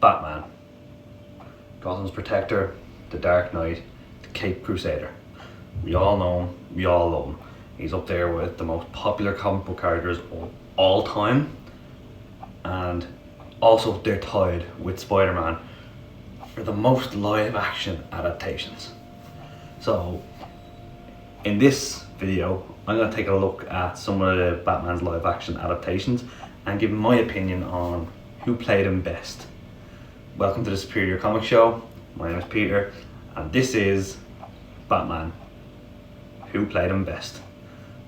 Batman, Gotham's protector, the Dark Knight, the Caped Crusader. We all know him, we all love him. He's up there with the most popular comic book characters of all time, and also they're tied with Spider-Man for the most live action adaptations. So in this video, I'm going to take a look at some of the Batman's live action adaptations and give my opinion on who played him best. Welcome to the Superior Comic Show. My name is Peter, and this is Batman, who played him best.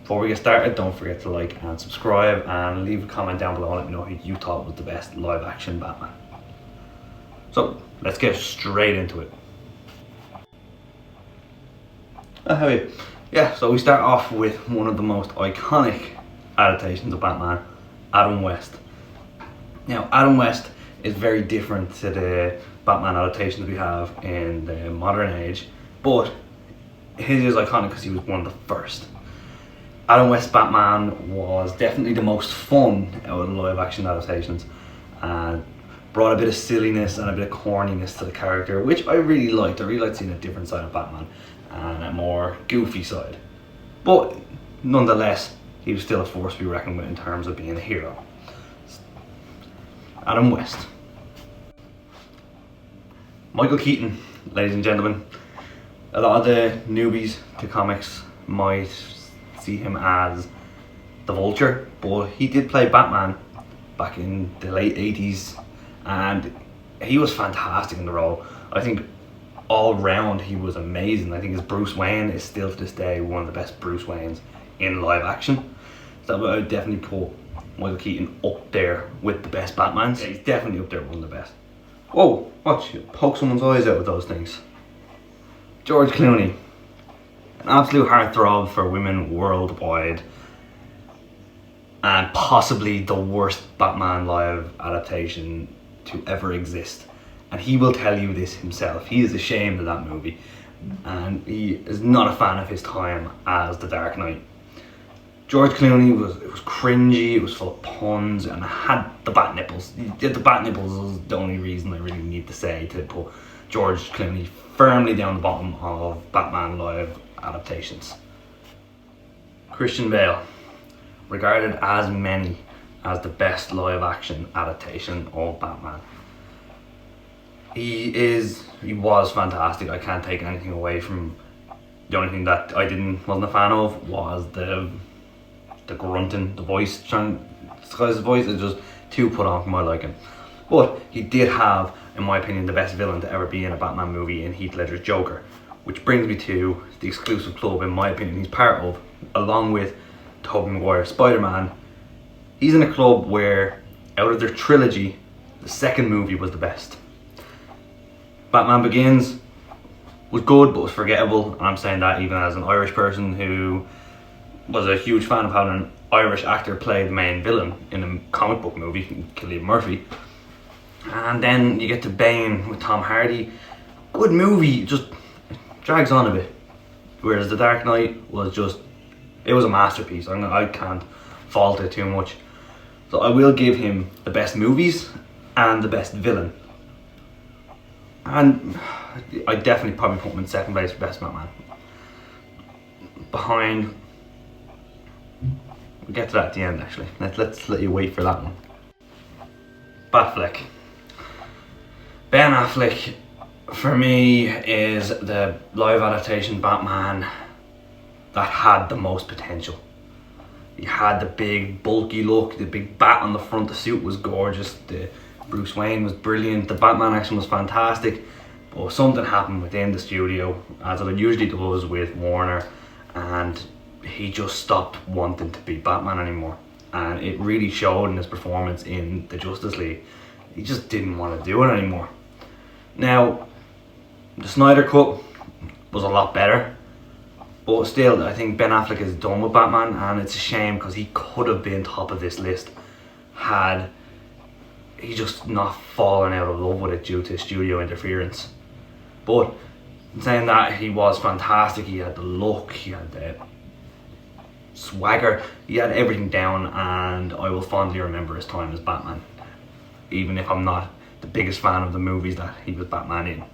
Before we get started, don't forget to like and subscribe and leave a comment down below and let me know who you thought was the best live action Batman. So let's get straight into it. How are you? Yeah, so we start off with one of the most iconic adaptations of Batman, Adam West. Now, Adam West is very different to the Batman adaptations we have in the modern age, but his is iconic because he was one of the first. Adam West's Batman was definitely the most fun out of the live action adaptations and brought a bit of silliness and a bit of corniness to the character, which I really liked. I really liked seeing a different side of Batman and a more goofy side. But nonetheless, he was still a force to be reckoned with in terms of being a hero. Adam West. Michael Keaton, ladies and gentlemen. A lot of the newbies to comics might see him as the Vulture, but he did play Batman back in the late 80s and he was fantastic in the role. I think all round he was amazing. I think his Bruce Wayne is still to this day one of the best Bruce Waynes in live action. So I would definitely put Michael Keaton up there with the best Batmans. Yeah, he's definitely up there with one of the best. Whoa, watch, you poke someone's eyes out with those things. George Clooney. An absolute heartthrob for women worldwide, and possibly the worst Batman live adaptation to ever exist. And he will tell you this himself. He is ashamed of that movie, and he is not a fan of his time as the Dark Knight. George Clooney was cringy, it was full of puns, and it had the bat nipples. The bat nipples is the only reason I really need to say to put George Clooney firmly down the bottom of Batman live adaptations. Christian Bale, regarded as many as the best live action adaptation of Batman. He was fantastic. I can't take anything away from. The only thing that I wasn't a fan of was the grunting, the voice, trying to disguise his voice is just too put on for my liking. But he did have, in my opinion, the best villain to ever be in a Batman movie in Heath Ledger's Joker. Which brings me to the exclusive club, in my opinion, he's part of, along with Tobey Maguire's Spider-Man. He's in a club where, out of their trilogy, the second movie was the best. Batman Begins was good, but was forgettable, and I'm saying that even as an Irish person who was a huge fan of having an Irish actor play the main villain in a comic book movie, Cillian Murphy. And then you get to Bane with Tom Hardy. Good movie, just drags on a bit. Whereas The Dark Knight was just, it was a masterpiece. I can't fault it too much. So I will give him the best movies and the best villain. And I definitely probably put him in second place for best Batman. Behind, we'll get to that at the end actually. Let's let you wait for that one. Affleck. Ben Affleck, for me, is the live adaptation Batman that had the most potential. He had the big bulky look, the big bat on the front, the suit was gorgeous, the Bruce Wayne was brilliant, the Batman action was fantastic, but something happened within the studio, as it usually does with Warner, and he just stopped wanting to be Batman anymore. And it really showed in his performance in the Justice League. He just didn't want to do it anymore. Now, the Snydercut was a lot better, but still, I think Ben Affleck is done with Batman, and it's a shame because he could have been top of this list had he just not fallen out of love with it due to studio interference. But in saying that, he was fantastic. He had the look, he had the swagger, he had everything down, and I will fondly remember his time as Batman, even if I'm not the biggest fan of the movies that he was Batman in.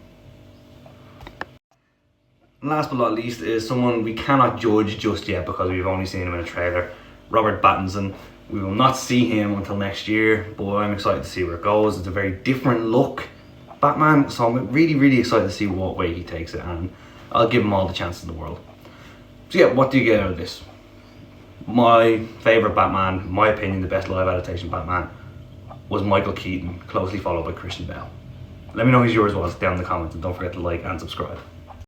And last but not least is someone we cannot judge just yet because we've only seen him in a trailer, Robert Pattinson. We will not see him until next year, but I'm excited to see where it goes. It's a very different look Batman, so I'm really excited to see what way he takes it, and I'll give him all the chances in the world. So yeah, what do you get out of this? My favourite Batman, in my opinion, the best live adaptation Batman, was Michael Keaton, closely followed by Christian Bale. Let me know who yours was down in the comments, and don't forget to like and subscribe.